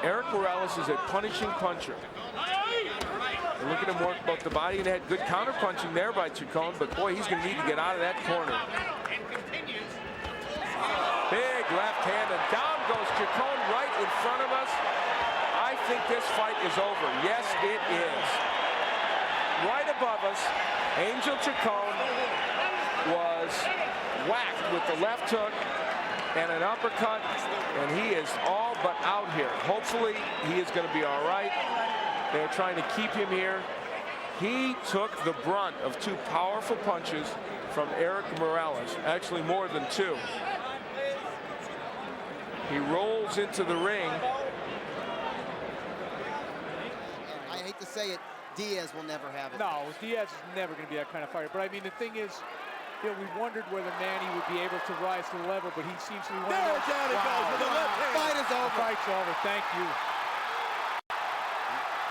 Eric Morales is a punishing puncher. Look at him work both the body and head. Good counter punching there by Chacon, but boy, he's going to need to get out of that corner. Big left hand, and down goes Chacon right in front of us. I think this fight is over. Yes, it is. Right above us, Angel Chacon was whacked with the left hook and an uppercut, and he is all but out here. Hopefully, he is going to be all right. They're trying to keep him here. He took the brunt of two powerful punches from Eric Morales, actually more than two. He rolls into the ring. I hate to say it, Diaz will never have it. No, Diaz is never going to be that kind of fighter. But I mean, the thing is, you know, we wondered whether Manny would be able to rise to the level, but he seems to be one of those. Down it goes with the left hand. Fight is over. Fight's over. Thank you.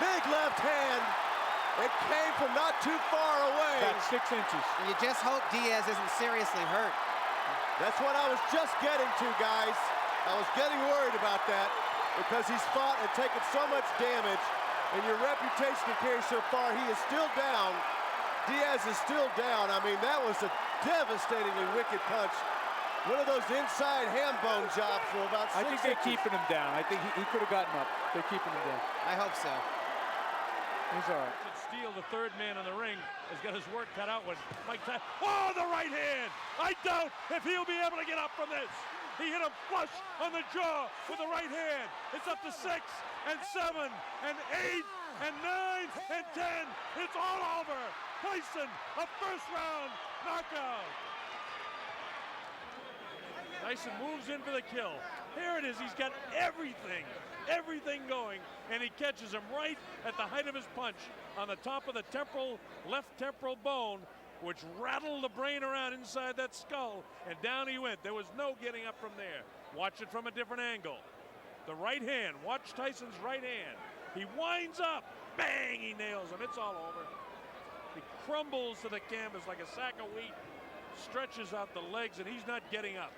Big left hand. It came from not too far away. About 6 inches. You just hope Diaz isn't seriously hurt. That's what I was just getting to, guys. I was getting worried about that because he's fought and taken so much damage, and your reputation to carry so far. He is still down. Diaz is still down. I mean, that was a devastatingly wicked punch. One of those inside ham bone jobs from about 6 inches. I think they're keeping him down. I think he could have gotten up. They're keeping him down. I hope so. He's all right. Steele, the third man in the ring, has got his work cut out with Mike Tyson. Oh, the right hand! I doubt if he'll be able to get up from this. He hit him flush on the jaw with the right hand. It's up to 6 and 7 and 8 and 9 and 10. It's all over. Tyson, a first-round knockout. Tyson moves in for the kill. Here it is. He's got everything going, and he catches him right at the height of his punch on the top of the left temporal bone, which rattled the brain around inside that skull, and down he went. There was no getting up from there. Watch it from a different angle. The right hand. Watch Tyson's right hand. He winds up. Bang! He nails him. It's all over. He crumbles to the canvas like a sack of wheat, stretches out the legs, and he's not getting up.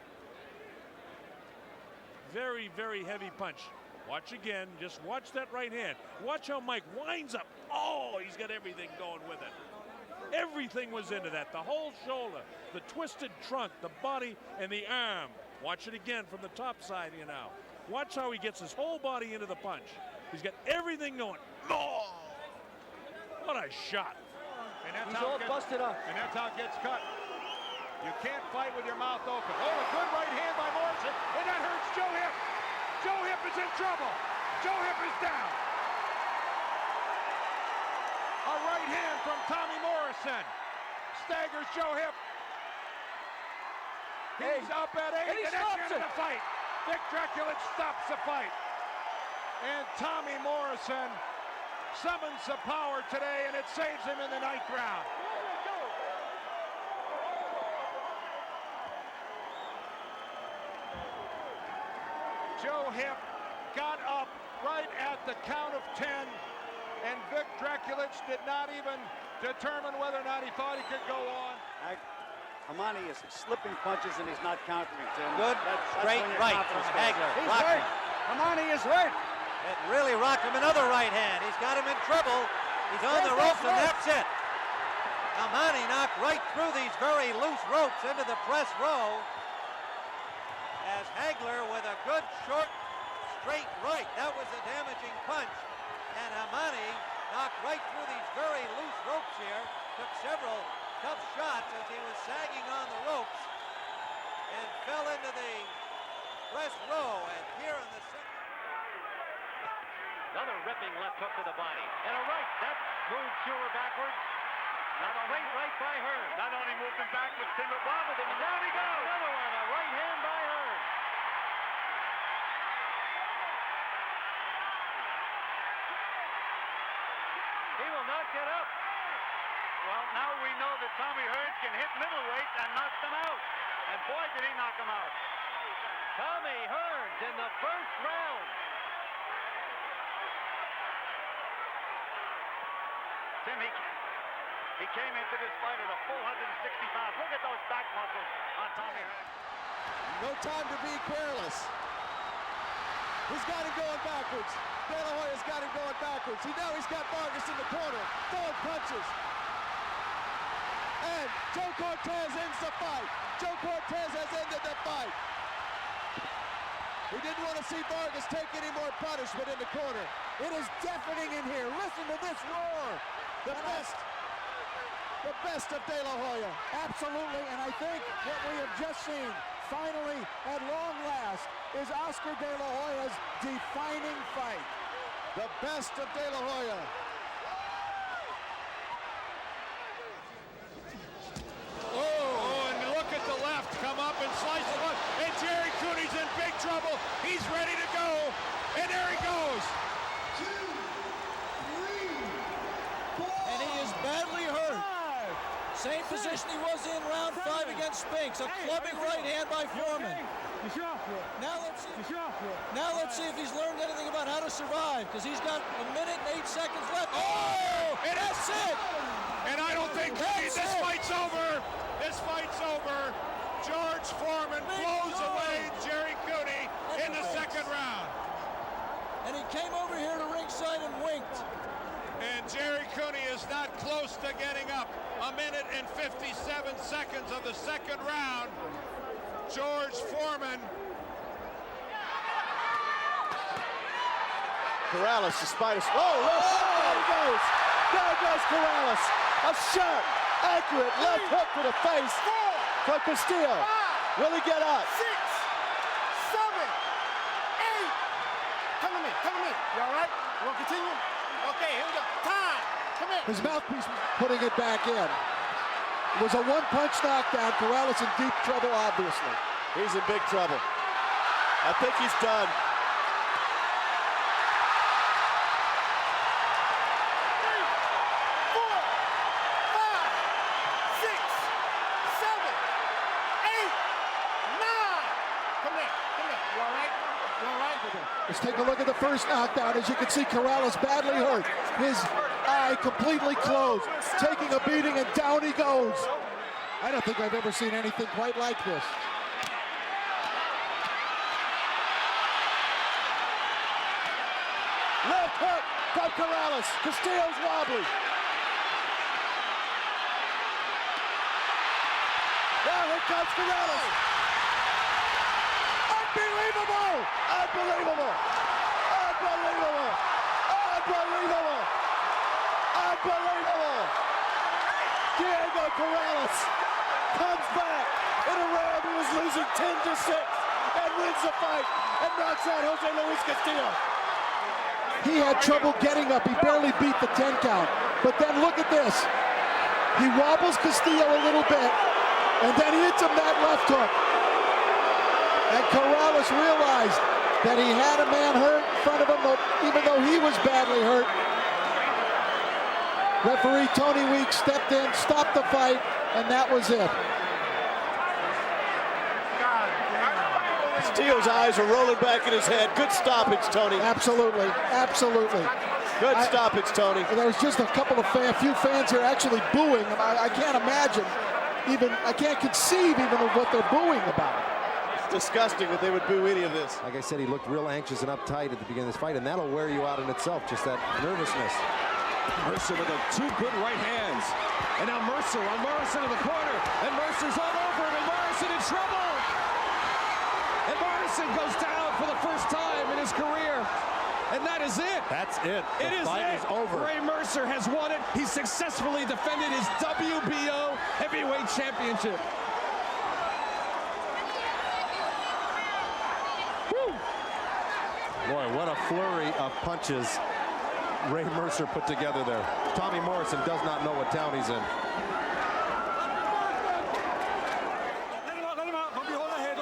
Very, very heavy punch. Watch again. Just watch that right hand. Watch how Mike winds up. Oh, he's got everything going with it. Everything was into that. The whole shoulder, the twisted trunk, the body, and the arm. Watch it again from the top side here now. Watch how he gets his whole body into the punch. He's got everything going. Oh! What a shot. And that's how it busted up. And that's how it gets cut. You can't fight with your mouth open. Oh, a good right hand by Morrison, and that hurts Joe Hip. Joe Hip is in trouble. Joe Hip is down. A right hand from Tommy Morrison staggers Joe Hip. He's up at 8, and that's the end of the fight. Vic Draculin stops the fight. And Tommy Morrison summons the power today, and it saves him in the 9th round. Joe Hip got up right at the count of 10, and Vic Draculin did not even determine whether or not he thought he could go on. Amani is slipping punches and he's not countering, Tim. Good straight right from Hagler. He's hurt. Amani is hurt. It really rocked him. Another right hand. He's got him in trouble. He's on the ropes, and that's it. Amani knocked right through these very loose ropes into the press row. As Hagler with a good short straight right. That was a damaging punch. And Amani knocked right through these very loose ropes here. Took several tough shots as he was sagging on the ropes and fell into the press row. And here in the second. Another ripping left hook to the body. And a right. That moved Schumer backwards. Not straight right by Hearn. Not only moved him backwards, Tim wobbled him. And down he goes. Another one. A right hand by Hearn. He will not get up. Well, now we know that Tommy Hearn can hit middleweight and knock them out. And boy, did he knock them out. Tommy Hearns in the first round. Tim, he came into this fight at a full 160 pounds. Look at those back muscles on Tommy Hearns. No time to be careless. He's got him going backwards. De La Hoya's got him going backwards. Now he's got Vargas in the corner, throwing punches. And Joe Cortez ends the fight. Joe Cortez has ended the fight. He didn't want to see Vargas take any more punishment in the corner. It is deafening in here. Listen to this roar. The best of De La Hoya. Absolutely, and I think what we have just seen, finally, at long last, is Oscar De La Hoya's defining fight. The best of De La Hoya. Oh, and look at the left, come up and slice the one, and Jerry Cooney's in big trouble. He's ready to go, and there he goes. And he is badly hurt. Same position he was in round 5 against Spinks. A clubbing right hand by Foreman. Now let's see if he's learned anything about how to survive, because he's got 1 minute and 8 seconds left. Oh, and that's it. And I don't think this fight's over. This fight's over. George Foreman blows away Jerry Cooney in the second round. And he came over here to ringside and winked. And Jerry Cooney is not close to getting up. 1 minute and 57 seconds of the second round. George Foreman. Corrales, despite his... Oh, there he goes. There goes Corrales. A sharp, accurate left hook to the face for Castillo. Will he get up? 6, 7, 8. Come to me. You all right? You want to continue? Okay, here we go. Time. Come here. His mouthpiece was putting it back in. It was a one-punch knockdown. Corrales in deep trouble, obviously. He's in big trouble. I think he's done. Let's take a look at the first knockdown. As you can see, Corrales badly hurt. His eye completely closed, taking a beating, and down he goes. I don't think I've ever seen anything quite like this. Left hook from Corrales. Castillo's wobbly. Now here comes Corrales. Unbelievable! Unbelievable! Unbelievable! Unbelievable! Unbelievable! Diego Corrales comes back in a round he was losing 10-6 and wins the fight and knocks out Jose Luis Castillo. He had trouble getting up. He barely beat the 10 count. But then look at this. He wobbles Castillo a little bit, and then he hits him that left hook. And Corrales realized that he had a man hurt in front of him, even though he was badly hurt. Referee Tony Weeks stepped in, stopped the fight, and that was it. Castillo's eyes are rolling back in his head. Good stoppage, Tony. Absolutely, absolutely. Good stoppage, Tony. There was just a couple of few fans here actually booing. I can't imagine, I can't conceive even of what they're booing about. It's disgusting that they would boo any of this. Like I said, he looked real anxious and uptight at the beginning of this fight, and that'll wear you out in itself, just that nervousness. Mercer with two good right hands. And now Mercer on Morrison in the corner. And Mercer's all over him, and Morrison in trouble. And Morrison goes down for the first time in his career. And that is it. That's it. The fight is over. Ray Mercer has won it. He successfully defended his WBO heavyweight championship. Woo. Boy, what a flurry of punches Ray Mercer put together there. Tommy Morrison does not know what town he's in.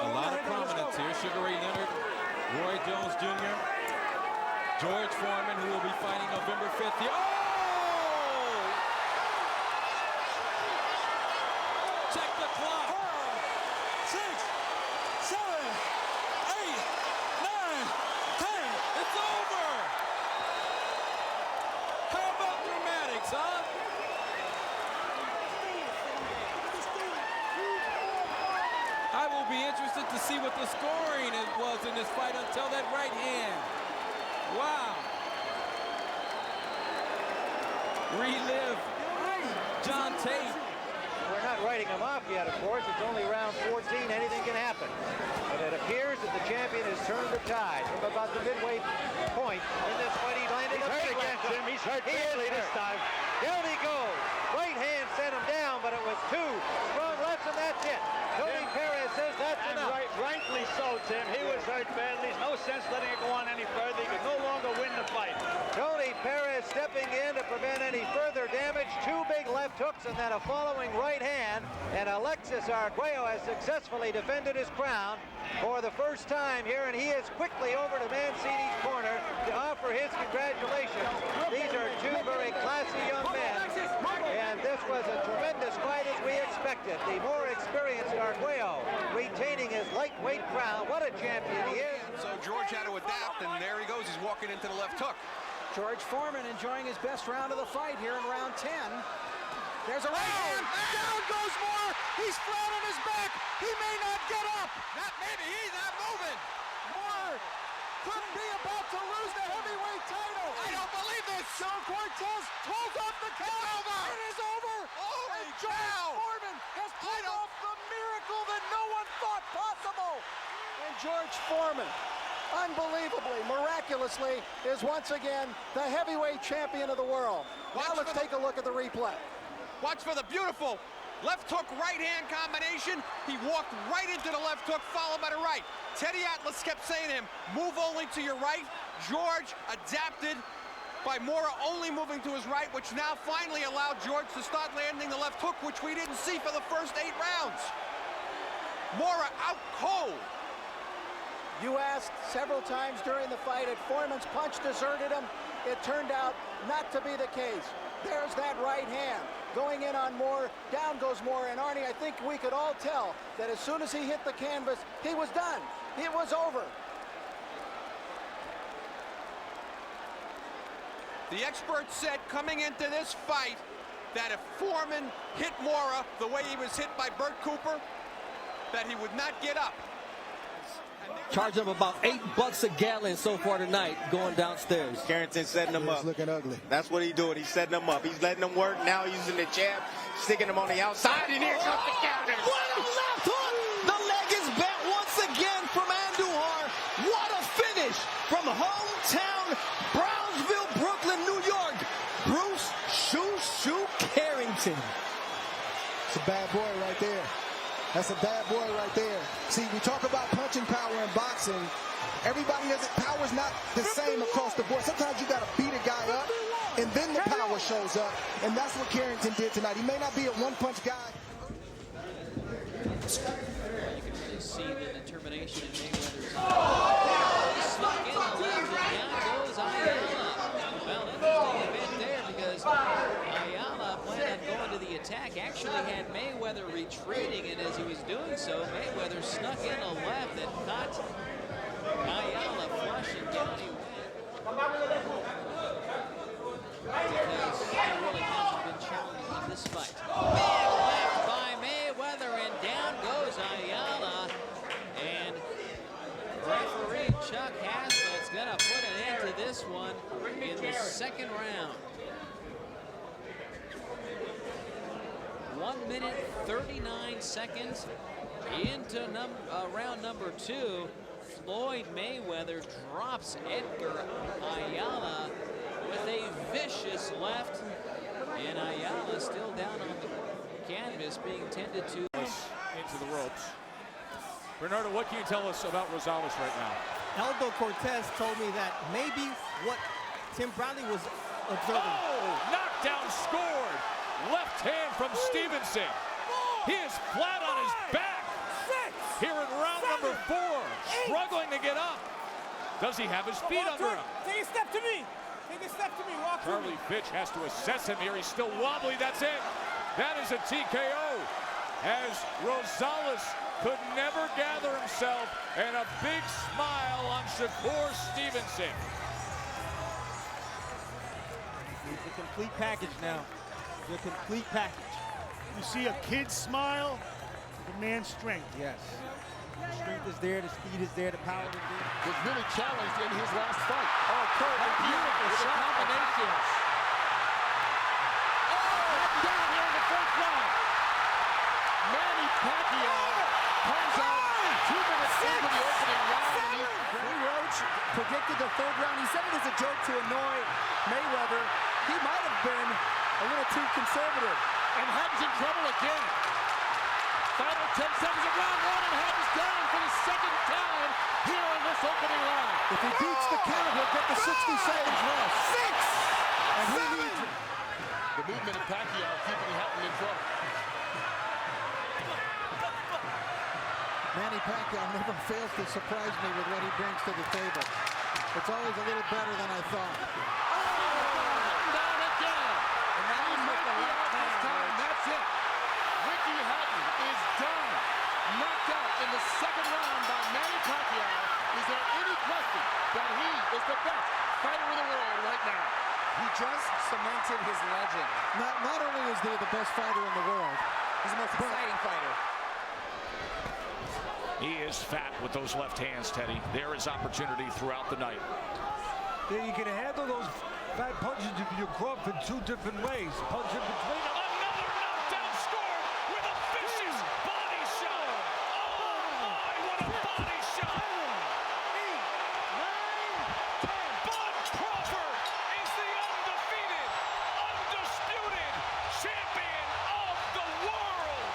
A lot of prominence here. Sugar Ray Leonard, Roy Jones Jr., George Foreman, who will be fighting November 5th. Oh! Check the clock. 6, 7, 8, 9, 10. It's over. How about dramatics, huh? I will be interested to see what what the scoring was in this fight until that right hand. Wow. Relive John Tate. We're not writing him off yet, of course. It's only round 14. Anything can happen. But it appears that the champion has turned the tide from about the midway point in this fight. He landed a big left hook. He's hurt badly this time. Down he goes. Right hand sent him down, but it was two strong lefts, and that's it. Tony Perez says that's enough. Rightly so, Tim. He was hurt badly. There's no sense letting it go on any further. He could no longer win the fight. Tony Perez stepping in to prevent any further damage. Two big left hooks and then a following right hand. And Alexis Arguello has successfully defended his crown for the first time here, and he is quickly over to Mancini's corner to offer his congratulations. These are two very classy young men, and this was a tremendous fight as we expected. The more experienced Arguello retaining his lightweight crown. What a champion he is. So George had to adapt, and there he goes. He's walking into the left hook. George Foreman enjoying his best round of the fight here in round 10. There's a right hand. Down goes Moore. He's flat on his back. He may not get up. Not maybe. He's not moving. Moore could be about to lose the heavyweight title. I don't believe this. Joe Cortez pulls off the count. It is over. Holy and George Foreman has pulled off the miracle that no one thought possible. And George Foreman, unbelievably, miraculously, is once again the heavyweight champion of the world. Now let's take a look at the replay. Watch for the beautiful left hook, right hand combination. He walked right into the left hook, followed by the right. Teddy Atlas kept saying to him, move only to your right. George adapted by Mora only moving to his right, which now finally allowed George to start landing the left hook, which we didn't see for the first 8 rounds. Mora out cold. You asked several times during the fight if Foreman's punch deserted him. It turned out not to be the case. There's that right hand going in on Moore. Down goes Moore. And Arnie, I think we could all tell that as soon as he hit the canvas, he was done. It was over. The experts said coming into this fight that if Foreman hit Mora the way he was hit by Burt Cooper, that he would not get up. Charge up about $8 a gallon so far tonight going downstairs. Carrington setting him up. Looking ugly. That's what he's doing. He's setting them up. He's letting them work. Now he's using the jab, sticking them on the outside, and here comes the counter. What a left hook! The leg is bent once again from Andujar. What a finish from hometown Brownsville, Brooklyn, New York. Bruce Shoo Carrington. It's a bad boy right there. That's a bad boy right there. See, we talk about punching power in boxing. Everybody doesn't, power's not the same across the board. Sometimes you got to beat a guy up, and then the power shows up. And that's what Carrington did tonight. He may not be a one-punch guy. You can really see the determination in Mayweather's he snuck in the left, and down goes Ayala. Well, interesting event there because Ayala planned on going to the attack. Actually had Mayweather retreating, and as he was doing so, Mayweather snuck in a left and caught Ayala flush, and down he went. Because he really hasn't been challenged in this fight. Big left by Mayweather, and down goes Ayala. And referee Chuck Haslett is going to put an end to this one in the second round. 1 minute 39 seconds into round number 2. Floyd Mayweather drops Edgar Ayala with a vicious left, and Ayala still down on the canvas being tended to. Into the ropes. Bernardo, what can you tell us about Rosales right now? Aldo Cortez told me that maybe what Tim Bradley was observing. Oh, knockdown scored. Left hand from Stevenson. He is flat on his back. Here in round number 4, struggling to get up. Does he have his feet under him? Take a step to me. Take a step to me. Walk to me. Charlie Fitch has to assess him here. He's still wobbly. That's it. That is a TKO. As Rosales could never gather himself, and a big smile on Shakur Stevenson. It's a complete package now. The complete package. You see a kid smile, the man's strength. Yes. The strength is there, the speed is there, the power is there. Was really challenged in his last fight. Oh, Kurt, beautiful combinations. Down here in the first round. Manny Pacquiao comes out 2 minutes into the opening round. Freddie Roach predicted the third round. He said it as a joke to annoy Mayweather. He might have been a little too conservative. And Hatton's in trouble again. Final 10 seconds of round one, and Hatton's down for the second time here in this opening round. If he beats the count, he'll get the 60 seconds left. 6, And he 7. needs it. The movement of Pacquiao keeping Hatton in trouble. Manny Pacquiao never fails to surprise me with what he brings to the table. It's always a little better than I thought. Down again. And now he's with the left hand. That's it. Ricky Hatton is done. Knocked out in the second round by Manny Pacquiao. Is there any question that he is the best fighter in the world right now? He just cemented his legend. Not only is he the best fighter in the world, He's the most exciting fighter. He is fat with those left hands, Teddy. There is opportunity throughout the night. Yeah, you can handle those fat punches if you crop in 2 different ways. Punch in between them. Another knockdown scored with a vicious body shot. Oh my, what a body shot. 8, 9, 10. Bud Crawford is the undefeated, undisputed champion of the world.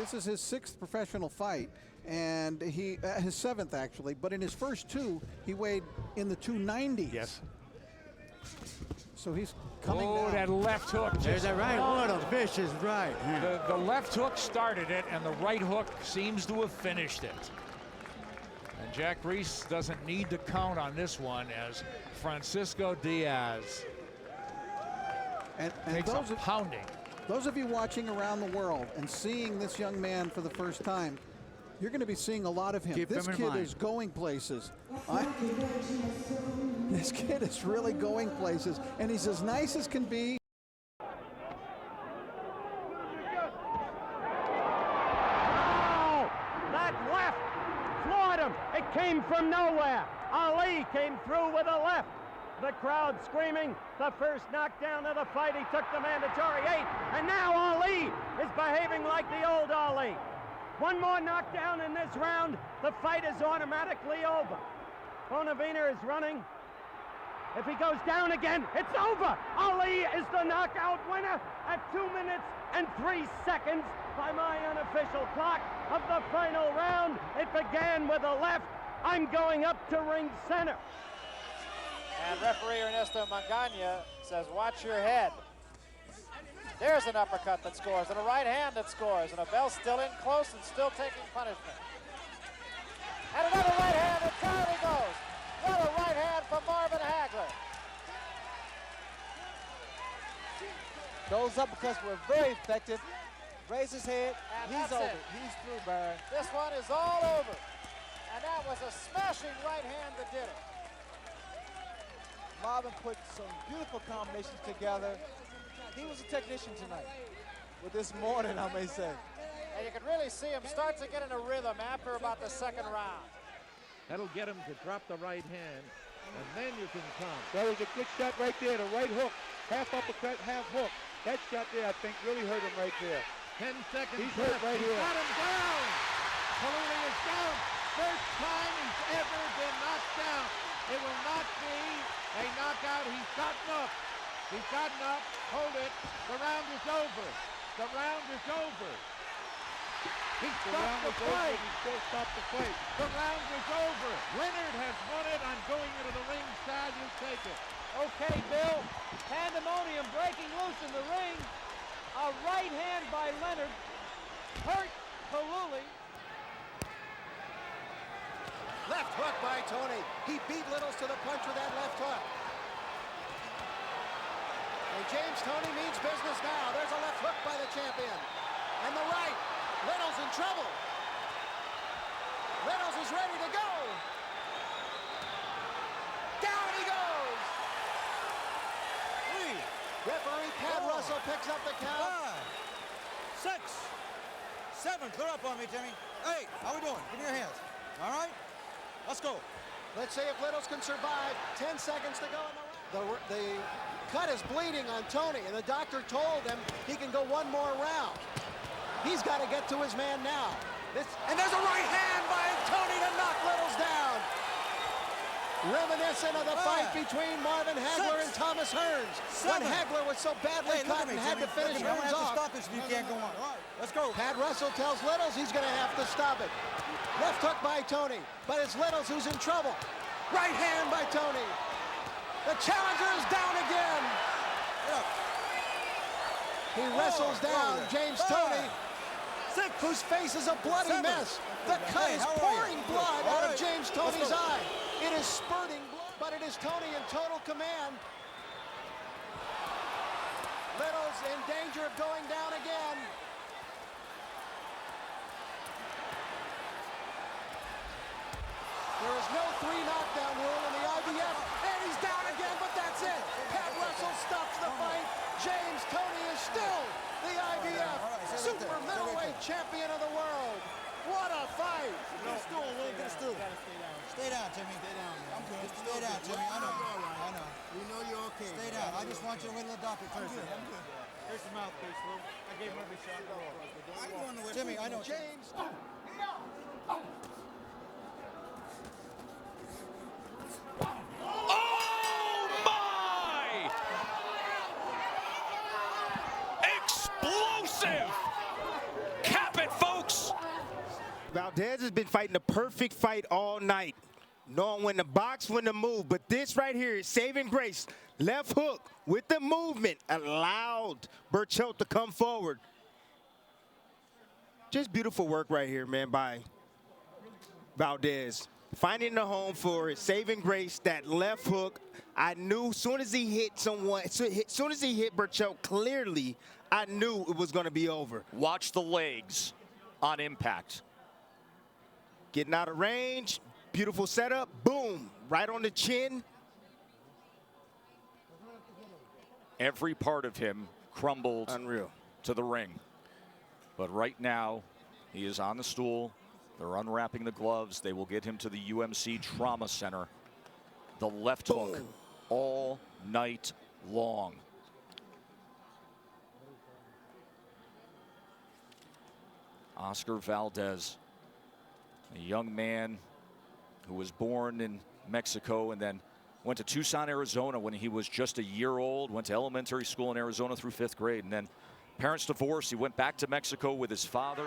this is his 6th professional fight, and his 7th actually, but in his first 2, he weighed in the 290s. Yes. So he's coming down. Oh, that left hook. There's that right. What a vicious right. The left hook started it, and the right hook seems to have finished it. And Jack Reese doesn't need to count on this one as Francisco Diaz and takes a pounding. Those of you watching around the world and seeing this young man for the first time, you're going to be seeing a lot of him. This kid is going places. This kid is really going places, and he's as nice as can be. Oh, that left floored him. It came from nowhere. Ali came through with a left. The crowd screaming. The first knockdown of the fight. He took the mandatory 8, and now Ali is behaving like the old Ali. One more knockdown in this round. The fight is automatically over. Bonavina is running. If he goes down again, it's over. Ali is the knockout winner at 2 minutes and 3 seconds by my unofficial clock of the final round. It began with a left. I'm going up to ring center. And referee Ernesto Magana says, watch your head. There's an uppercut that scores, and a right hand that scores, and Abel's still in close and still taking punishment. And another right hand, and down he goes. Another right hand from Marvin Hagler. Goes up because we're very effective. Raise his head, And he's that's over. it. He's through, Barry. This one is all over. And that was a smashing right hand that did it. Marvin put some beautiful combinations together. He was a technician tonight. With this morning, I may say. And you can really see him start to get in a rhythm after about the second round. That'll get him to drop the right hand, and then you can come. That was a good shot right there, the right hook. Half uppercut, half hook. That shot there, I think, really hurt him right there. 10 seconds He's left. hurt right He's here. got him down. Coluli is down. First time he's ever been knocked down. It will not be a knockout. He's gotten up. He's gotten up. Hold it. The round is over. The round is over. He stopped the fight. He still stopped the fight. The round is over. Leonard has won it. I'm going into the ringside. You take it. Okay, Bill. Pandemonium breaking loose in the ring. A right hand by Leonard hurt Coluli. Left hook by Tony. He beat Littles to the punch with that left hook. And James Toney means business now. There's a left hook by the champion. And the right. Little's in trouble. Little's is ready to go. Down he goes. 3. Referee Pat Russell picks up the count. 5, 6, 7. Clear up on me, Jimmy. 8. How we doing? Give me your hands. All right? Let's go. Let's see if Little's can survive. 10 seconds to go in the round. The cut is bleeding on Tony, and the doctor told him he can go one more round. He's got to get to his man now. And there's a right hand by Tony to knock Little's down. Reminiscent of the fight between Marvin Hagler and Thomas Hearns. When Hagler was so badly cut and had to finish Hearns off. Stop this if you can't go on. All right, let's go. Pat Russell tells Littles he's going to have to stop it. Left hook by Tony, but it's Littles who's in trouble. Right hand by Tony. The challenger is down again. He wrestles down James Tony, whose face is a bloody mess. The cut is pouring blood out of James Tony's eye. It is spurting blood, but it is Tony in total command. Little's in danger of going down again. There is no 3 knockdown rule in the IBF, and he's down again, but that's it. Pat Russell stops the fight. James Tony is still the IBF super middleweight champion of the world. What a fight! Get a stool, Lou. Get a stool. Stay down, Jimmy. Stay down. I'm good. Stay down, Jimmy. I know. We know you're okay. Stay down. I just want you to wait till the doctor turns it. I'm good. Here's the mouthpiece, Lou. I gave him every shot. I'm going to Jimmy, I know. James. Oh my! Explosive! Cap it, folks! Valdez has been fighting the perfect fight all night, knowing when to box, when to move. But this right here is saving grace. Left hook with the movement allowed Berchelt to come forward. Just beautiful work right here, man, by Valdez. Finding the home for it, saving grace, that left hook. I knew as soon as he hit someone, as soon as he hit Berchelt clearly, I knew it was going to be over. Watch the legs on impact. Getting out of range, beautiful setup, boom, right on the chin. Every part of him crumbled to the ring. But right now, he is on the stool. They're unwrapping the gloves. They will get him to the UMC Trauma Center. The left hook all night long. Oscar Valdez, a young man who was born in Mexico and then went to Tucson, Arizona when he was just a year old, went to elementary school in Arizona through 5th grade, and then parents divorced. He went back to Mexico with his father.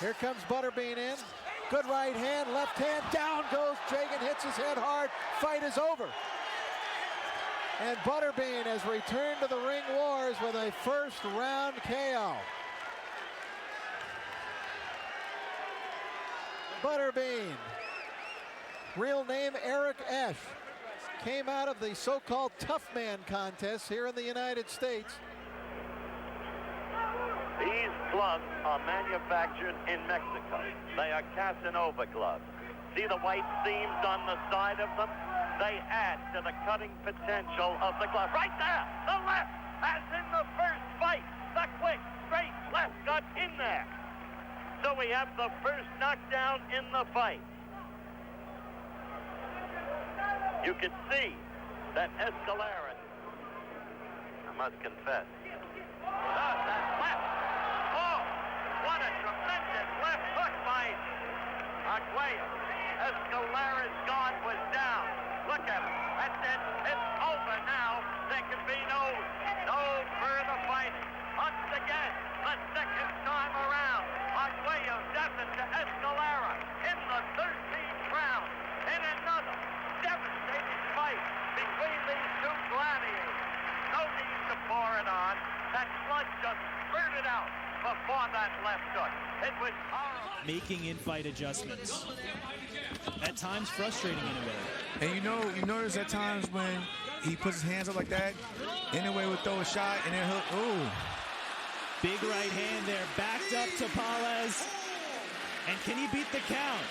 Here comes Butterbean in. Good right hand, left hand, down goes Jagan, hits his head hard. Fight is over. And Butterbean has returned to the ring wars with a first round KO. Butterbean, real name Eric Esch, came out of the so-called Tough Man contest here in the United States. These gloves are manufactured in Mexico. They are Casanova gloves. See the white seams on the side of them? They add to the cutting potential of the glove. Right there, the left, as in the first fight. The quick, straight left got in there. So we have the first knockdown in the fight. You can see that Escalera, I must confess, that left. Oh, what a tremendous left hook by Arguello. Escalera's guard was down. Look at him. That's it. It's over now. There can be no further fighting. Once again, the second time around. Arguello does it to Escalera in the 13th round. In another devastating fight between these two gladiators. No need to pour it on. That blood just spurted out before that left hook. It was horrible. Making in-fight adjustments. At times frustrating Inoue. And you notice at times when he puts his hands up like that, Inoue would throw a shot and then hook. Ooh. Big right hand there, backed up to Paulez. And can he beat the count?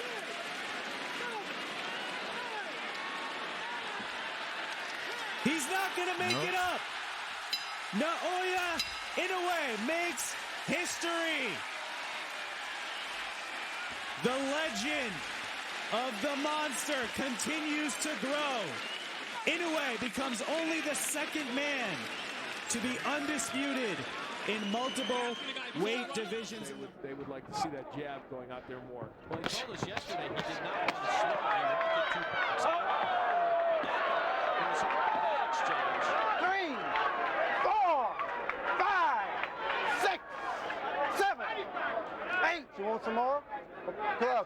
He's not going to make it up. Naoya Inoue makes history. The legend of the monster continues to grow. Inoue becomes only the second man to be undisputed in multiple weight divisions. They would like to see that jab going out there more. Well, he told us yesterday he did not want to slip. He wanted to there was a exchange. 3, 4, 5, 6, 7, 8. You want some more? Club.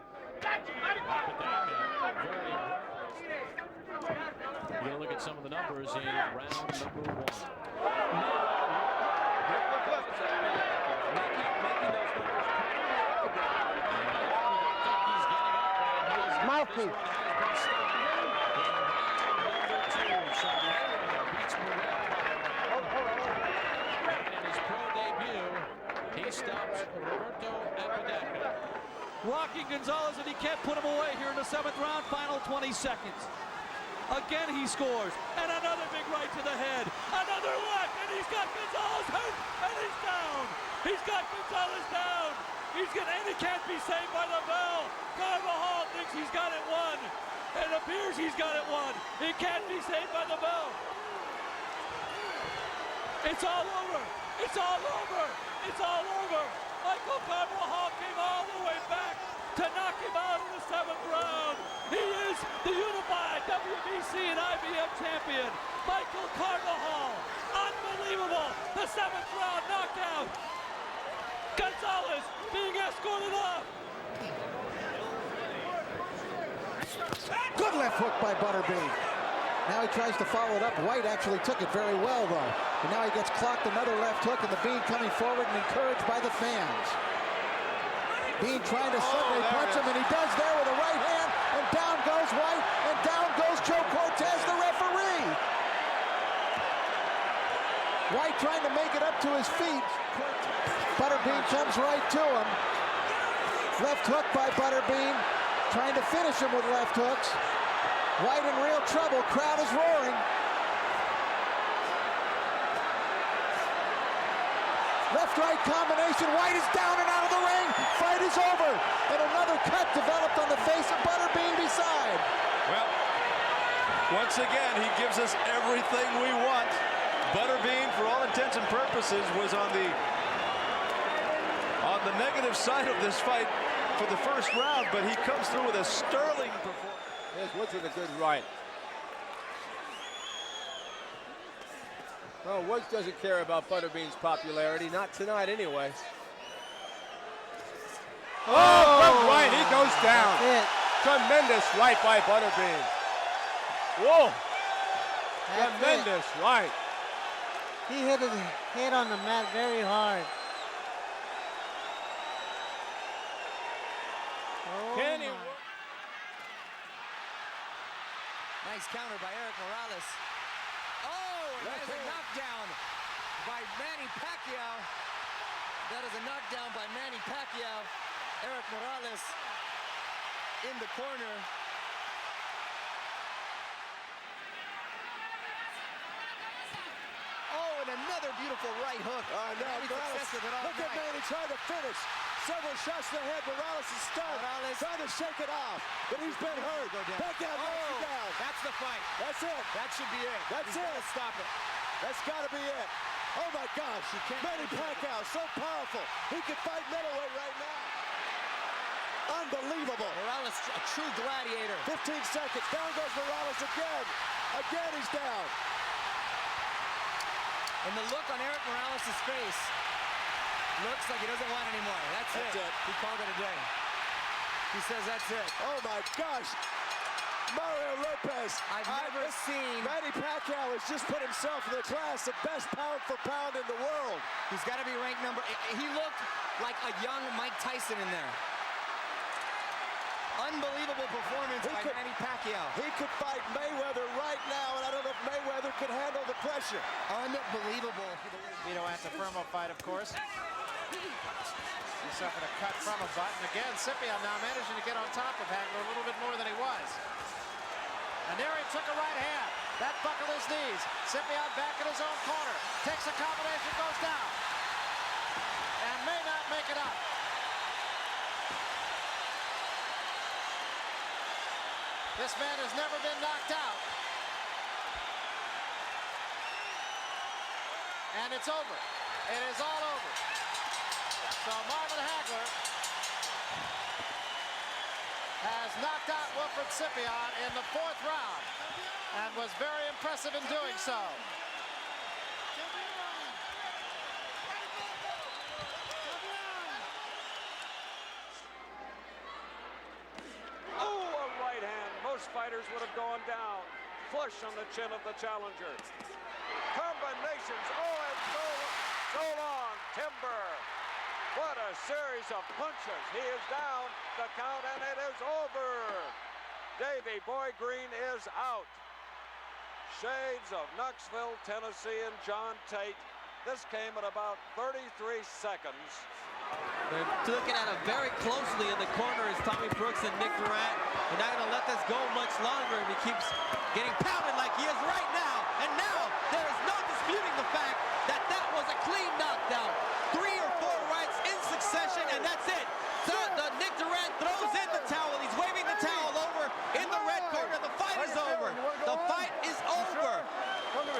You're going to look at some of the numbers in round number 1. Mouthpiece. In his pro debut, he stops Roberto Apodaca. Rocky Gonzalez, and he can't put him away here in the 7th round, final 20 seconds. Again, he scores, and another big right to the head, another left, and he's got Gonzalez hurt, and he's down. He's got Gonzalez down. And he can't be saved by the bell. Carvajal thinks he's got it won. It appears he's got it won. He can't be saved by the bell. It's all over. It's all over. It's all over. Michael Carvajal came all the way back to knock him out in the 7th round. He is the unified WBC and IBF champion, Michael Carvajal. Unbelievable. The 7th round knockout. Gonzalez being escorted off. Good left hook by Butterbean. Now he tries to follow it up. White actually took it very well, though. And now he gets clocked another left hook, and the Bean coming forward and encouraged by the fans. Bean trying to suddenly punch him, and he does there with a right hand, and down goes White, and down goes Joe Cortez, the referee. White trying to make it up to his feet. Butterbean comes right to him. Left hook by Butterbean, trying to finish him with left hooks. White in real trouble, crowd is roaring. Left-right combination, White is down and out of the ring. Fight is over, and another cut developed on the face of Butterbean beside. Well, once again, he gives us everything we want. Butterbean, for all intents and purposes, was on the negative side of this fight for the first round, but he comes through with a sterling performance. Here's Woods with a good right. Oh, Woods doesn't care about Butterbean's popularity, not tonight anyway. Oh, good right, he goes down. Tremendous right by Butterbean. Whoa, tremendous right. He hit his head on the mat very hard. Can he? Nice counter by Eric Morales. Oh, that is a knockdown by Manny Pacquiao. That is a knockdown by Manny Pacquiao. Eric Morales in the corner. Oh, and another beautiful right hook. Look at Manny trying to finish. Several shots to the head. Morales is stunned. Trying to shake it off, but he's been hurt. Pacquiao knocks him down. That's the fight. That's it. That should be it. That's it. Stop it. That's got to be it. Oh my gosh. Manny Pacquiao, so powerful. He could fight middleweight right now. Unbelievable. Morales, a true gladiator. 15 seconds. Down goes Morales again. Again, he's down. And the look on Eric Morales' face looks like he doesn't want anymore. That's it. He called it a day. He says that's it. Oh my gosh. Mario Lopez. I've never seen. Manny Pacquiao has just put himself in the class of best pound for pound in the world. He's got to be ranked number. He looked like a young Mike Tyson in there. Unbelievable performance by Manny Pacquiao. He could fight Mayweather right now, and I don't know if Mayweather could handle the pressure. Unbelievable. Vito Antuofermo fight, of course. He suffered a cut from a butt. And again, Scipio now managing to get on top of Hagler a little bit more than he was. And there he took a right hand. That buckled his knees. Scipio back in his own corner. Takes a combination, goes down. And may not make it up. This man has never been knocked out. And it's over. It is all over. So Marvin Hagler has knocked out Wilfred Scipio in the 4th round and was very impressive in doing so. Oh, a right hand. Most fighters would have gone down. Flush on the chin of the challenger. Combinations. Oh, and so long. Timber. What a series of punches. He is down the count, and it is over. Davey Boy Green is out. Shades of Knoxville, Tennessee, and John Tate. This came at about 33 seconds. They're looking at it very closely in the corner is Tommy Brooks and Nick Durant. They're not going to let this go much longer if he keeps getting pounded like he is right now. And now there is no disputing the fact that that was a clean knockdown. 3 or 4 rights in succession, and that's it. So Nick Durant throws in the towel. He's waving the towel over in the red corner. The fight is over. The fight is over.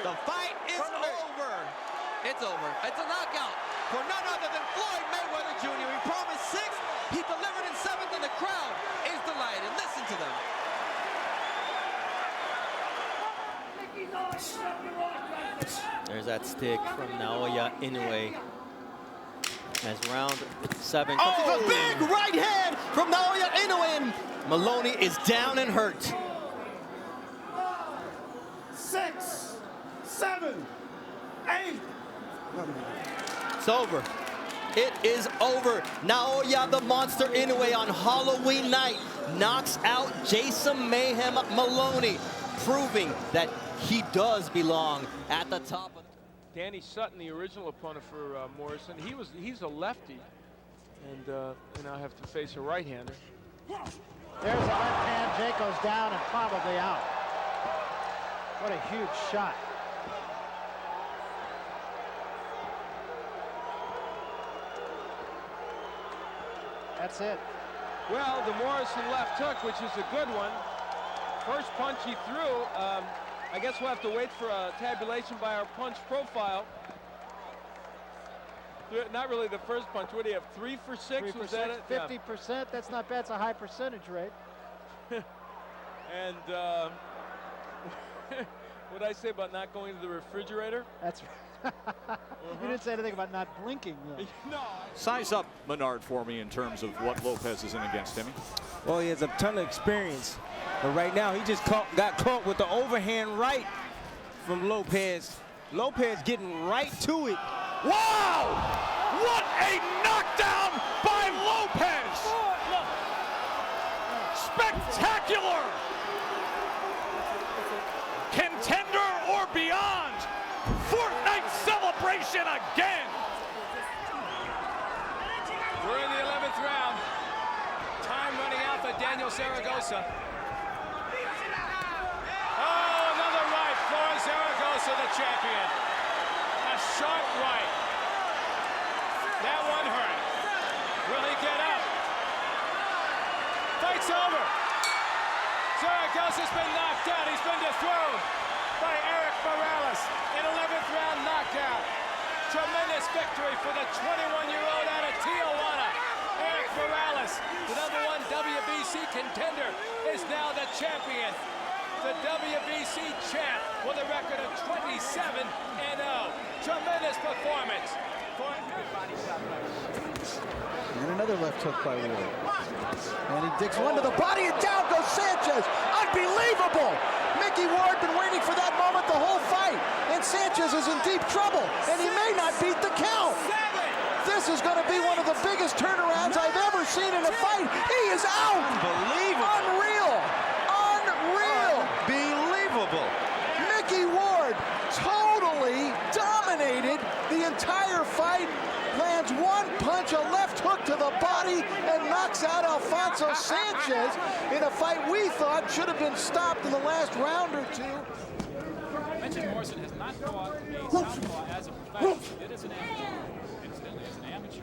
The fight is over. It's over. It's a knockout for none other than Floyd Mayweather Jr. He promised 6. He delivered in 7th, and the crowd is delighted. Listen to them. There's that stick from Naoya Inoue. As round 7 comes. Oh, a big right hand from Naoya Inoue, and Maloney is down and hurt. 6, 7, 8. It's over. It is over. Naoya the Monster Inoue on Halloween night knocks out Jason Mayhem Maloney, proving that he does belong at the top of. Danny Sutton, the original opponent for Morrison, he's a lefty, and now have to face a right-hander. There's a left hand. Jake goes down and probably out. What a huge shot. That's it. Well, the Morrison left hook, which is a good one. First punch he threw. I guess we'll have to wait for a tabulation by our punch profile. Not really the first punch. What do you have? 3 for 6? 3 for Was 6, that it? 50%. That's not bad. It's a high percentage rate. And what did I say about not going to the refrigerator? That's right. You didn't say anything about not blinking. No. Size up Menard for me in terms of what Lopez is in against him. Well, he has a ton of experience. But right now, he just got caught with the overhand right from Lopez. Lopez getting right to it. Wow! What a knockdown by Lopez! Spectacular! Contender or beyond. Fortnite celebration again. We're in the 11th round. Time running out for Daniel Zaragoza. Oh, another right for Zaragoza, the champion. A sharp right. That one hurt. Will he get up? Fight's over. Zaragoza's been knocked out. He's been dethroned by Eric Morales in 11th round knockout. Tremendous victory for the 21-year-old out of Tijuana. Eric Morales, the #1 WBC contender, is now the champion. The WBC champ with a record of 27-0. Tremendous performance. And another left hook by Ward. And he digs one to the body, and down goes Sanchez. Unbelievable! Mickey Ward been waiting for that moment the whole fight. And Sanchez is in deep trouble, and he may not beat the count. This is going to be one of the biggest turnarounds I've ever seen in a fight. He is out! Unbelievable! Unreal! Unreal! Unbelievable! Mickey Ward to the body and knocks out Alfonso Sanchez in a fight we thought should have been stopped in the last round or two. Mention Morrison has not fought a southpaw as a professional. He did as an amateur. Incidentally, as an amateur.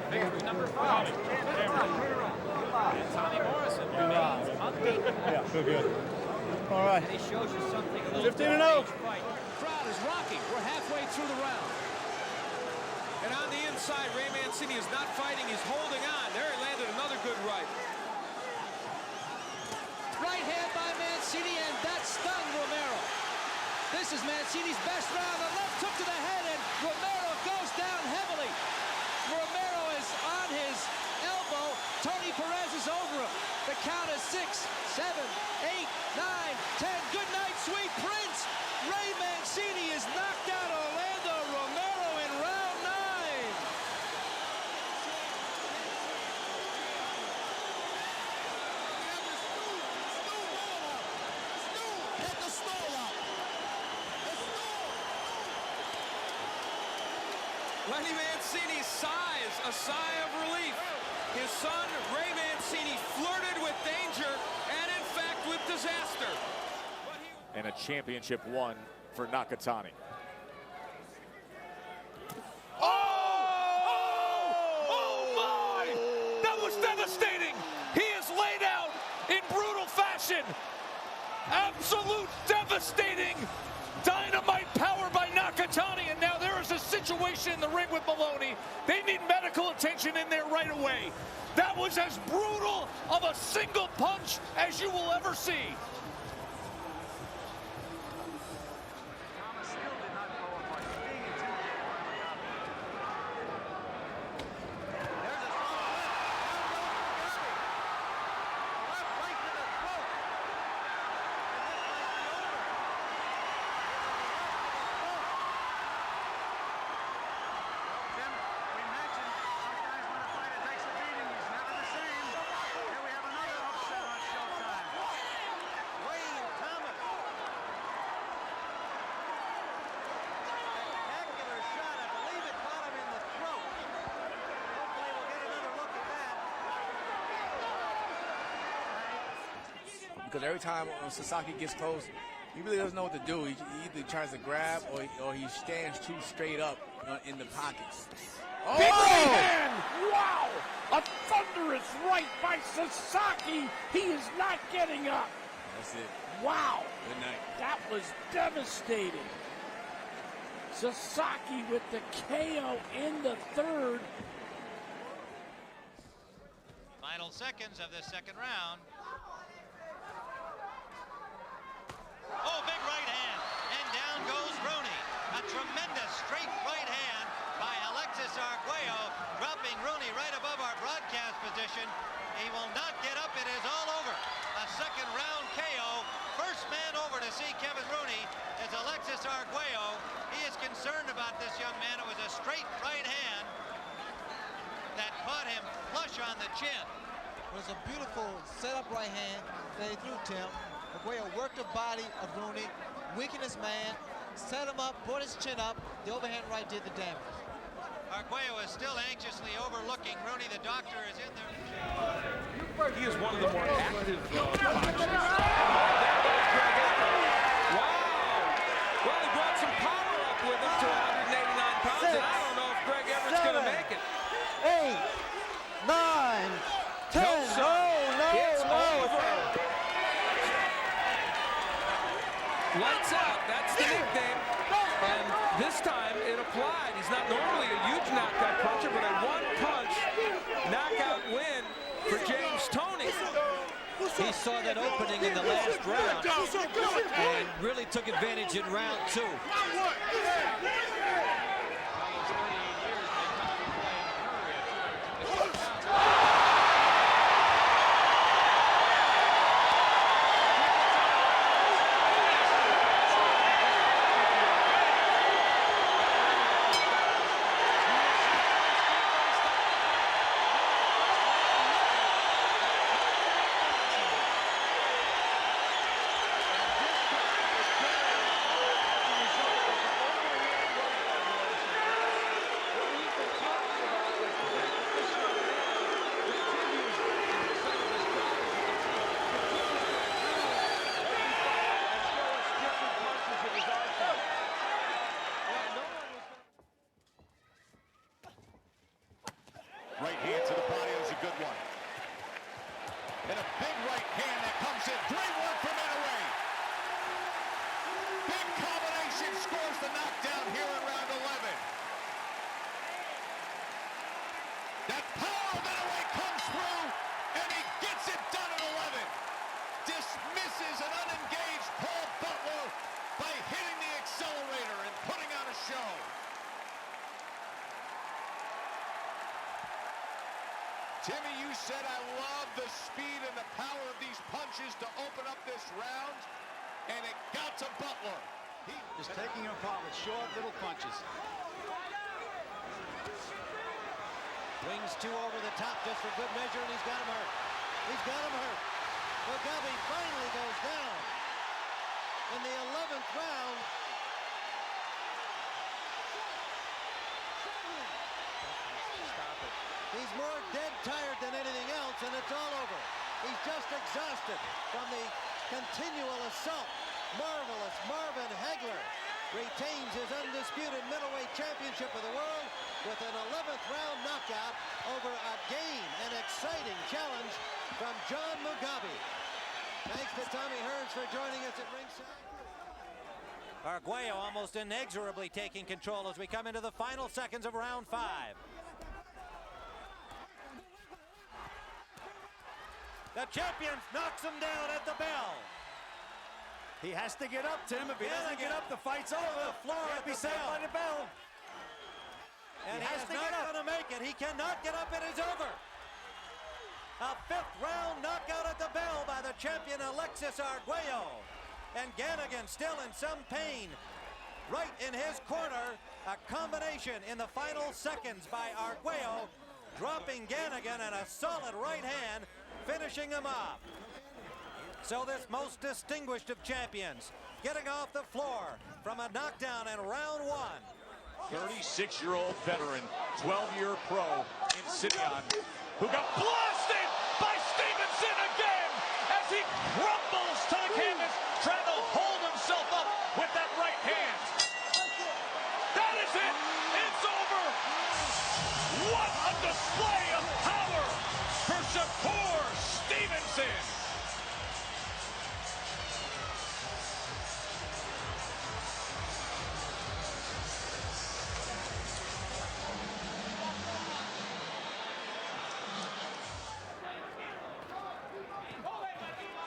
Victory number 5. And Tommy Morrison remains unbeaten. Yeah, feel good. All right. And he shows you something a little 15-0. Crowd is rocking. We're halfway through the round. And on the inside, Ray Mancini is not fighting. He's holding on. There he landed another good right. Right hand by Mancini, and that stung Romero. This is Mancini's best round. The left hook to the head, and Romero goes down heavily. Romero is on his elbow. Tony Perez is over him. The count is 6, 7, 8, 9, 10. Good night, sweet prince. Ray Mancini is knocked out Orlando Romero in round 9. Get the stool out. Lenny Mancini sighs a sigh of relief. His son, Ray Mancini, flirted with danger and, in fact, with disaster. And a championship won for Nakatani. Oh my! That was devastating! He is laid out in brutal fashion. Absolute devastating dynamite power by Nakatani, and now there is a situation in the ring with Maloney. They need medical attention in there right away. That was as brutal of a single punch as you will ever see. Because every time Sasaki gets close, he really doesn't know what to do. He either tries to grab or he stands too straight up in the pockets. Oh! Big right hand! Wow! A thunderous right by Sasaki. He is not getting up. That's it. Wow! Good night. That was devastating. Sasaki with the KO in the third. Final seconds of this second round. Oh, big right hand, and down goes Rooney. A tremendous straight right hand by Alexis Arguello, dropping Rooney right above our broadcast position. He will not get up. It is all over. A second round KO. First man over to see Kevin Rooney is Alexis Arguello. He is concerned about this young man. It was a straight right hand that caught him flush on the chin. It was a beautiful setup right hand that he threw, Tim. Arguello worked the body of Rooney, weakened his man, set him up, brought his chin up. The overhand right did the damage. Arguello is still anxiously overlooking Rooney. The doctor is in there. He is one of the more active boxers. Wow! Well, he brought some power up with him to 189 pounds, and I don't know if Greg Everett's going to make it. 8, 9, 10. No, sir. It's over. Lights out. That's the nickname. And this time it applied. He's not normally a huge knockout puncher, but a one-punch knockout win for James Toney. He saw that opening in the last round and really took advantage in round 2. Right hand to the body is a good one. And a big right hand that comes in. Great work from Inoue. Big combination scores the knockdown here in round 11. That power of Inoue comes through, and he gets it done at 11. Dismisses an unengaged Paul Butler by hitting the accelerator and putting on a show. Timmy, you said I love the speed and the power of these punches to open up this round, and it got to Butler. Just taking him apart with short little punches. Wings 2 over the top just for good measure, and he's got him hurt. He's got him hurt. Mugabe finally goes down in the 11th round. He's more dead tired than anything else, and it's all over. He's just exhausted from the continual assault. Marvelous Marvin Hagler retains his undisputed middleweight championship of the world with an 11th round knockout over a game and exciting challenge from John Mugabe. Thanks to Tommy Hearns for joining us at ringside. Arguello almost inexorably taking control as we come into the final seconds of round 5. The champion knocks him down at the bell. He has to get up, Tim. If he doesn't get up, the fight's over. The floor at the saved by the bell. And he is not going to make it. He cannot get up. It is over. A 5th round knockout at the bell by the champion Alexis Arguello. And Ganigan still in some pain. Right in his corner, a combination in the final seconds by Arguello, dropping Ganigan and a solid right hand, finishing him off. So this most distinguished of champions getting off the floor from a knockdown in round 1. 36-year-old veteran, 12-year pro in Simeon, who got blasted by Stevenson again as he crumbles to the canvas, trying to hold himself up with that right hand. That is it. It's over. What a display of power for Shakur Stevenson.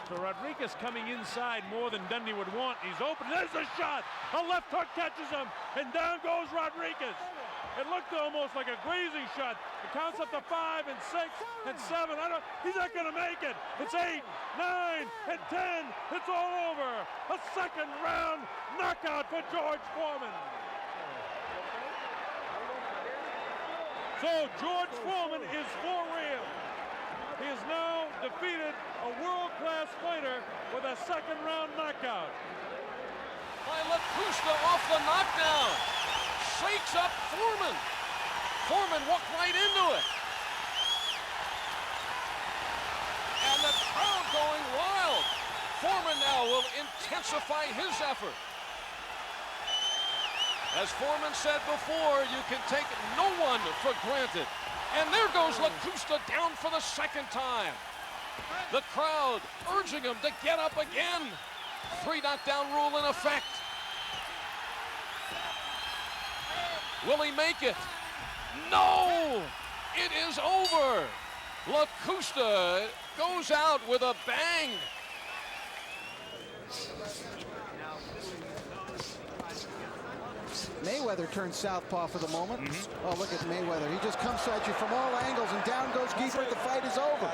So Rodriguez coming inside more than Dundee would want. He's open. There's a shot. A left hook catches him, and down goes Rodriguez. It looked almost like a grazing shot. It counts up to 5 and 6 and 7. He's not going to make it. It's 8, 9, and 10. It's all over. A 2nd round knockout for George Foreman. So George Foreman is for real. He has now defeated a world-class fighter with a 2nd round knockout. By Lacusta off the knockdown. Shakes up Foreman. Foreman walked right into it. And the crowd going wild. Foreman now will intensify his effort. As Foreman said before, you can take no one for granted. And there goes Lacusta down for the 2nd time. The crowd urging him to get up again. 3 knockdown rule in effect. Will he make it? No! It is over. LaCusta goes out with a bang. Mayweather turns southpaw for the moment. Oh, look at Mayweather. He just comes at you from all angles, and down goes Giepert. The fight is over.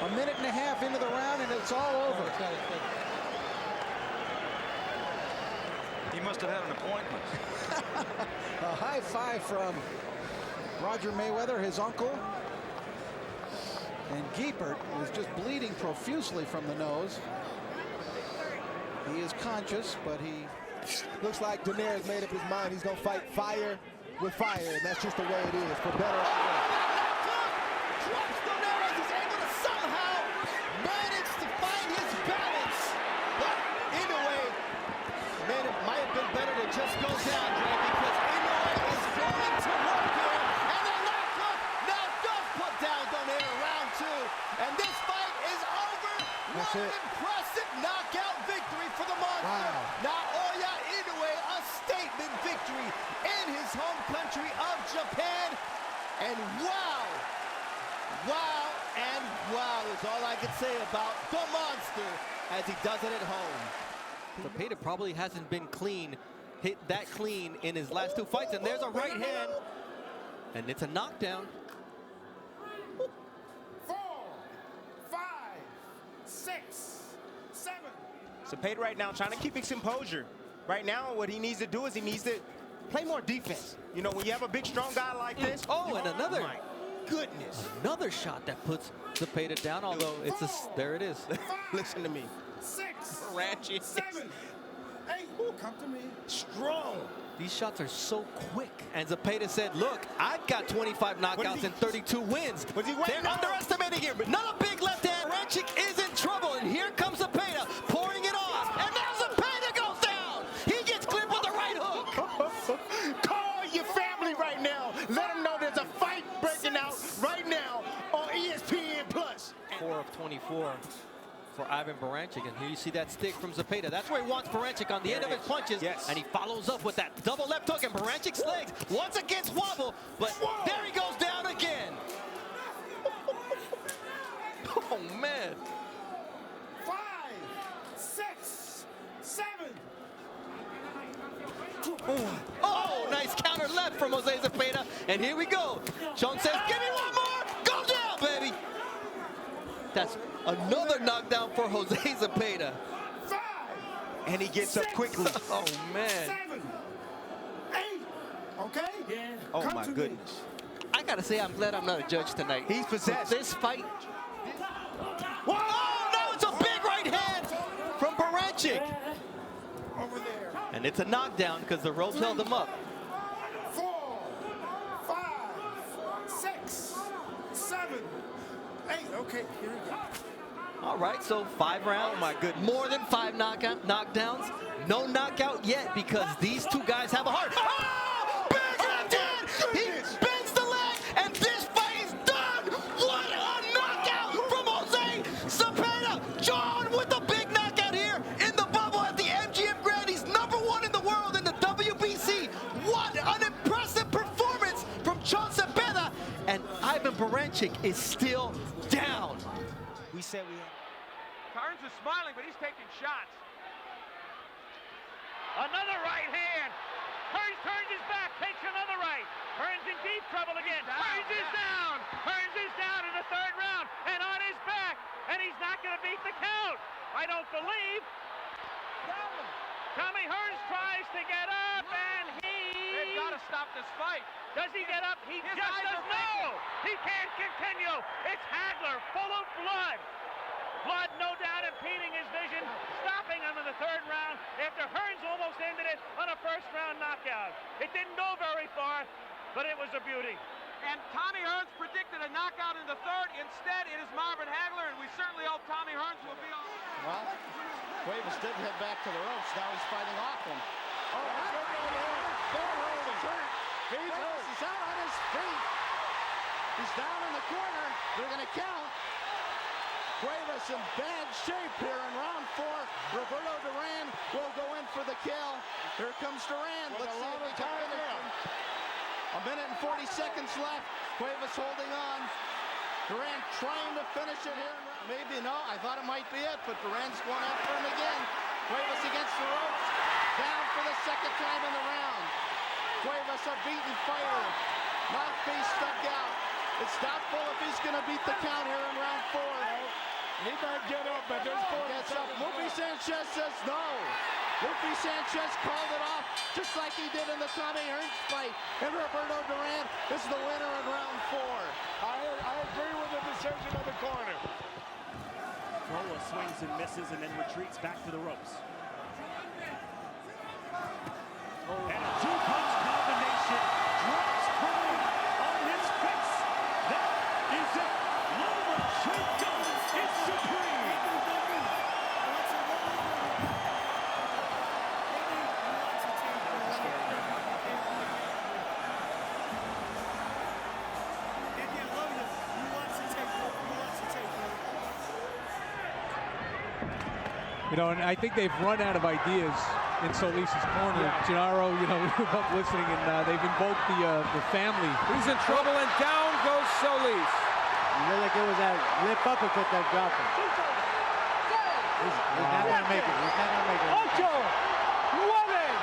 A minute and a half into the round, and it's all over. He must have had an appointment. A high five from Roger Mayweather, his uncle. And Giepert is just bleeding profusely from the nose. He is conscious, but he... Looks like Donaire has made up his mind. He's going to fight fire with fire, and that's just the way it is, for better or worse. Drops Donaire, is able to somehow manage to find his balance. But Inoue, man, it might have been better to just go down, Dre, because Inoue is going to work here. And the left hook now does put down Donaire round 2. And this fight is over. That's What it. an impressive knockout victory for the Monster. Wow. Naoya Inoue, a statement victory in his home country of Japan. And wow, and wow is all I can say about the Monster as he does it at home. Zepeda probably hasn't been hit that clean in his last 2 fights, and there's a right hand, and it's a knockdown. 4, 5, 6, 7. Zepeda right now trying to keep his composure. Right now, what he needs to do is he needs to play more defense. You know, when you have a big, strong guy like this. Oh, and another. Oh my goodness. Another shot that puts Zepeda down, although it's there it is. Listen to me. 6, Ratchet. 7, 8. Come to me. Strong. These shots are so quick. And Zepeda said, look, I've got 25 knockouts and 32 wins. They're underestimating him. Another big left hand. Ranchik is in trouble. And here comes Zepeda pouring it on. And now Zepeda goes down. He gets clipped with the right hook. Call your family right now. Let them know there's a fight breaking out right now on ESPN Plus. 4 of 24 for Ivan Baranchyk, and here you see that stick from Zepeda. That's where he wants Baranchyk on the end of his punches, and he follows up with that double left hook, and Baranchyk's legs once again wobble, but there he goes down again. Oh, man. 5, 6, 7. Oh, nice counter left from Jose Zepeda, and here we go. Sean says, give me one more. Go down, baby. That's another knockdown for Jose Zepeda. 5. And he gets up quickly. Oh, man. 7, 8. Okay? Yeah. Oh, my goodness. I got to say, I'm glad I'm not a judge tonight. He's possessed. This fight. Oh, no, it's a big right hand from Baranchyk. Over there. And it's a knockdown because the ropes held him up. 4, 5, 6, 7, 8. Okay, here we go. All right, so 5 rounds. Oh, my goodness. More than 5 knockdowns. No knockout yet because these two guys have a heart. Oh, big left hand. He bends the leg, and this fight is done. What a knockout from Jose Zepeda. John with a big knockout here in the bubble at the MGM Grand. He's #1 in the world in the WBC. What an impressive performance from John Zepeda. And Ivan Baranchyk is still down. We said we had. Carnes is smiling, but he's taking shots. Another right hand. Hearns turns his back, takes another right. Hearns in deep trouble again. Hearns is down. Hearns is down in the 3rd round and on his back. And he's not going to beat the count. I don't believe. Tommy Hearns tries to get up, and they've got to stop this fight. Does he get up? He just does no. He can't continue. It's Hagler, full of blood. Blood, no doubt, impeding his vision, stopping him in the 3rd round after Hearns almost ended it on a 1st-round knockout. It didn't go very far, but it was a beauty. And Tommy Hearns predicted a knockout in the 3rd. Instead, it is Marvin Hagler, and we certainly hope Tommy Hearns will be on. Well, Cuevas did head back to the ropes. Now he's fighting off him. Oh, Cuevas is out on his feet. He's down in the corner. They're going to count. Cuevas in bad shape here in round 4. Roberto Duran will go in for the kill. Here comes Duran. Let's see if he can finish him. A minute and 40 seconds left. Cuevas holding on. Durant trying to finish it here. Maybe no, I thought it might be it, but Durant's going after him again. Cuevas against the ropes. Down for the second time in the round. Cuevas a beaten fighter. Mouthpiece stuck out. It's doubtful if he's going to beat the count here in round 4. He might get up, but there's 4 Gets up. Lupe Sanchez says no. Lupe Sanchez called it off just like he did in the Tommy Hearns fight. And Roberto Duran is the winner in round 4. I agree with the decision of the corner. Rolla swings and misses and then retreats back to the ropes. And a 2-punch combination drops pride on his face. That is it. Lomachenko is supreme. You know, and I think they've run out of ideas in Solis's corner. Gennaro, you know, we were both listening, and they've invoked the family. He's in trouble, and down goes Solis. It looked like it was that lip uppercut that dropped him. He's not going to make it. He's not going to make it. Ocho! 9!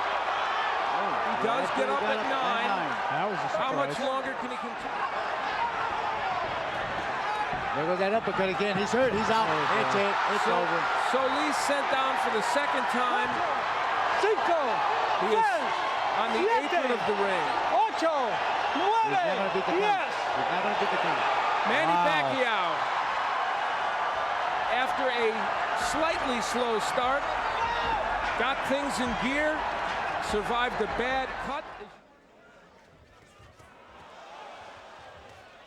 He does get up at 9. That was a surprise. How much longer can he continue? There goes that uppercut again. He's hurt. He's out. It's it. It's over. Solis sent down for the second time. Cinco! He is on the apron of the ring. Ocho! 9! He's not going to beat the count. Yes! He's not going to beat the count. Manny Pacquiao, after a slightly slow start, got things in gear, survived a bad cut.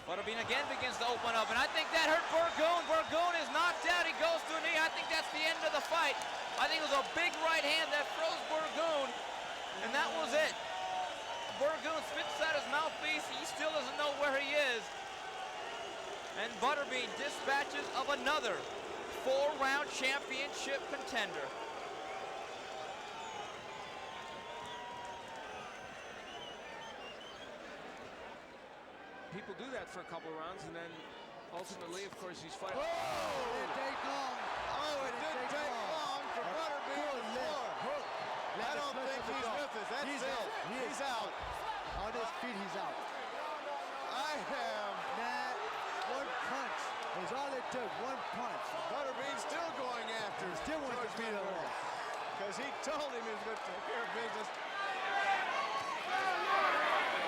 Butterbean again begins to open up, and I think that hurt Burgoon. Burgoon is knocked out. He goes to a knee. I think that's the end of the fight. I think it was a big right hand that froze Burgoon, and that was it. Burgoon spits out his mouthpiece. He still doesn't know where he is. And Butterbean dispatches of another 4-round championship contender. People do that for a couple of rounds, and then ultimately, of course, he's fighting. It didn't take long. Oh, it didn't take long for Butterbean to score. I don't think he's with us. That's it. He's out. On his feet, he's out. I have That one punch was all it took. One punch. Butterbean still going after. Still wants to beat him off. Because he told him he was going to take care of business.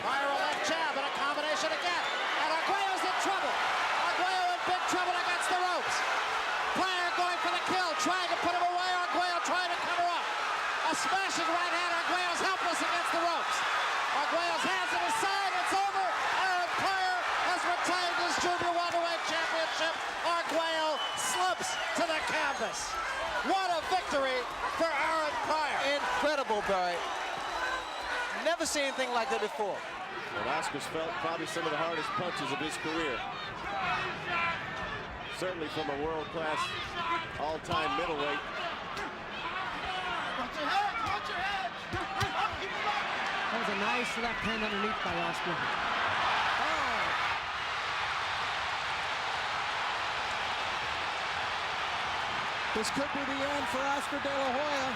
Fire a left jab and a combination again. And Arguello's in trouble. Arguello in big trouble against the ropes. Pryor going for the kill, trying to put him away. Arguello trying to cover up. A smashing right hand. Arguello's helpless against the ropes. Arguello's hands at his side. It's over. Aaron Pryor has retained his junior welterweight championship. Arguello slips to the canvas. What a victory for Aaron Pryor. Incredible, Barry. Never seen anything like that before. Velasquez felt probably some of the hardest punches of his career. Certainly from a world-class, all-time middleweight. Watch your head! Watch your head! That was a nice left hand underneath by Oscar. This could be the end for Oscar De La Hoya.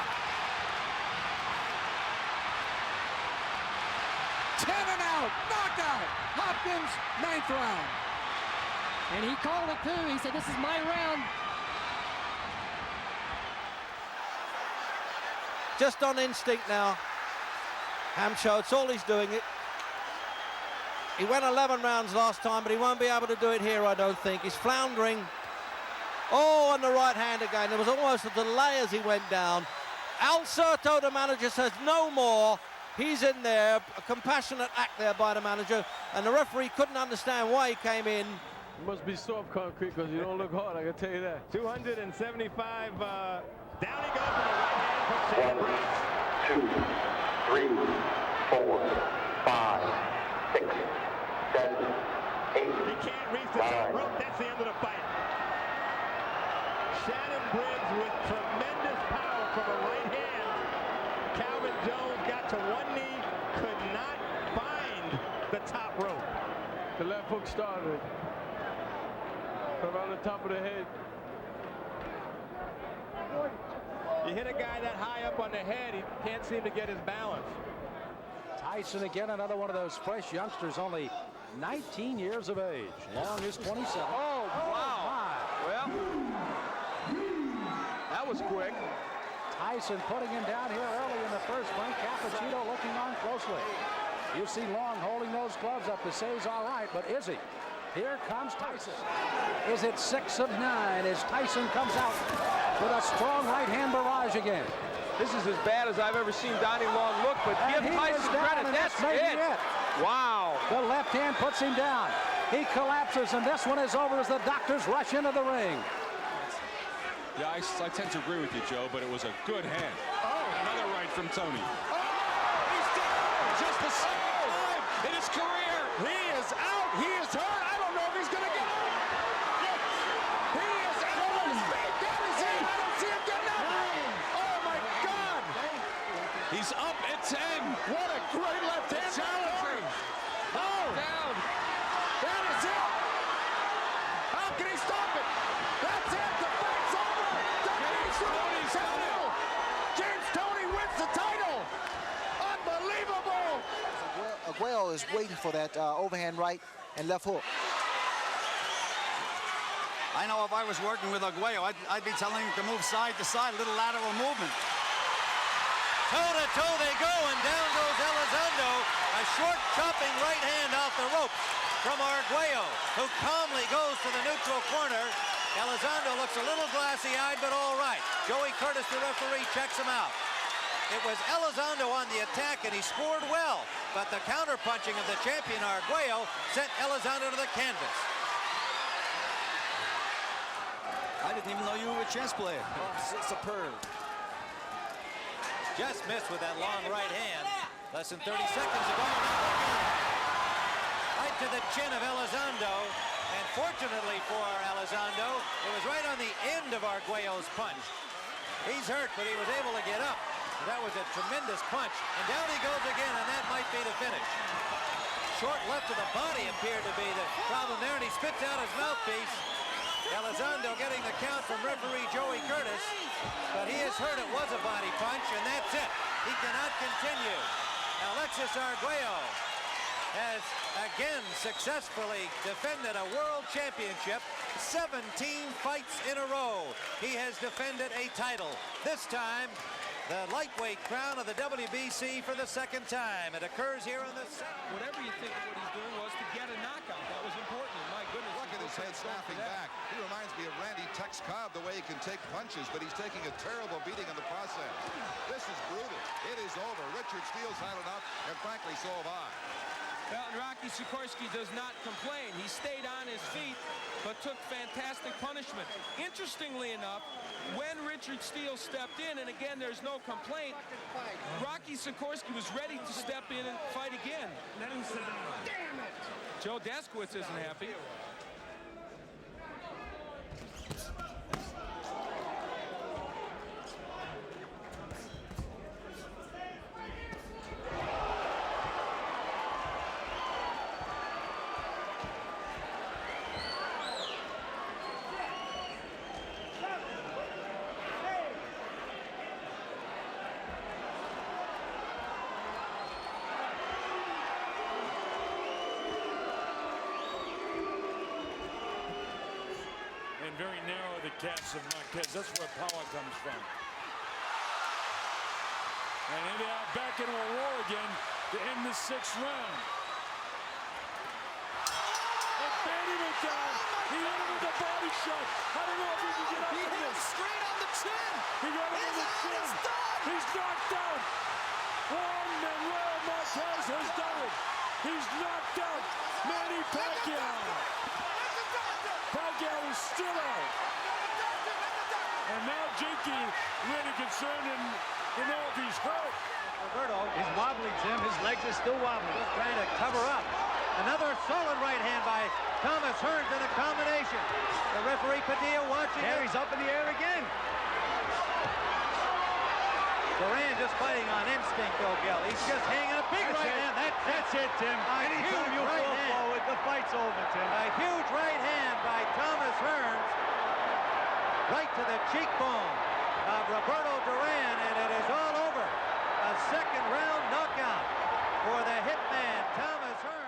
10 and out, knockout. Hopkins, 9th round. And he called it too. He said, "This is my round." Just on instinct now. Hamsho, it's all he's doing. He went 11 rounds last time, but he won't be able to do it here, I don't think. He's floundering. Oh, on the right hand again. There was almost a delay as he went down. Al Certo, the manager, says no more. He's in there, a compassionate act there by the manager, and the referee couldn't understand why he came in. It must be soft concrete because you don't look hard, I can tell you that. 275, down he goes with a right hand from Sam Briggs. 2, 3, 4, 5, 6, 7, 8. He can't reach the top rope, that's the end of the fight. Shannon Briggs with tremendous power from a right hand. Calvin Jones got to one knee, could not find the top rope. The left hook started. Around the top of the head. You hit a guy that high up on the head, he can't seem to get his balance. Tyson again, another one of those fresh youngsters, only 19 years of age. Long is 27. Oh, wow. Well, that was quick. Tyson putting him down here early in the first. Frank Cappuccino looking on closely. You see Long holding those gloves up to say he's all right, but is he? Here comes Tyson. Is it 6 of 9 as Tyson comes out with a strong right hand barrage again? This is as bad as I've ever seen Donnie Long look, but give Tyson credit. That's it. Wow. The left hand puts him down. He collapses, and this one is over as the doctors rush into the ring. Yeah, I tend to agree with you, Joe, but it was a good hand. Oh, another right from Tony. Oh, he's down. Just the second time in his career. He is out. He is hurt. I don't know if he's going to get up. He is out on his feet. That is it. I don't see him getting up. Oh, my God. He's up at 10. What a great left hand. Oh, down. That is it. How can he stop it? That's it. The fight's over. James Toney wins the title. Unbelievable. Aguayo is waiting for that overhand right and left hook. I know if I was working with Aguayo, I'd be telling him to move side to side, a little lateral movement. Toe-to-toe they go, and down goes Elizondo. A short chopping right hand off the rope from Arguello, who calmly goes to the neutral corner. Elizondo looks a little glassy-eyed, but all right. Joey Curtis, the referee, checks him out. It was Elizondo on the attack, and he scored well, but the counter-punching of the champion Arguello sent Elizondo to the canvas. I didn't even know you were a chess player. Oh, superb. Just missed with that long right hand. Less than 30 seconds ago. Right to the chin of Elizondo. And fortunately for Elizondo, it was right on the end of Arguello's punch. He's hurt, but he was able to get up. That was a tremendous punch. And down he goes again, and that might be the finish. Short left of the body appeared to be the problem there, and he spits out his mouthpiece. Elizondo getting the count from referee Joey Curtis, but he is hurt. It was a body punch, and that's it. He cannot continue. Alexis Arguello has again successfully defended a world championship. 17 fights in a row. He has defended a title. This time, the lightweight crown of the WBC for the second time. It occurs here on the second. Whatever you think of what he's doing was to get a knockout. That was important. My goodness. Look at his head snapping back. He reminds me of Randy Tex Cobb, the way he can take punches, but he's taking a terrible beating in the process. This is brutal. It is over. Richard Steele's had enough, and frankly, so have I. Well, and Rocky Sikorsky does not complain. He stayed on his feet, but took fantastic punishment. Interestingly enough, when Richard Steele stepped in, and again, there's no complaint, Rocky Sikorsky was ready to step in and fight again. Let him sit down. Damn it! Joe Deskowitz isn't happy. Very narrow, the cast of Marquez. That's where power comes from. And here they are back into a war again to end the 6th round. And baiting it down. He hit him with a body shot. I don't know if he can get up. He hit him straight on the chin. He got him on the chin. He's knocked out. Juan Manuel Marquez has done it. He's knocked out Manny Pacquiao. Pacquiao is still out. And now Jinky really concerned to know if he's hurt. Roberto is wobbly, Tim. His legs are still wobbly. Just trying to cover up. Another solid right hand by Thomas Hearns in a combination. The referee Padilla watching. There he's up in the air again. Duran just fighting on instinct, though, Gil. He's just hanging a big right hand. That's it, Tim. Anytime you fall forward, the fight's over, Tim. A huge right hand by Thomas Hearns. right to the cheekbone of Roberto Duran, and it is all over. A second round knockout for the hitman, Thomas Hearns.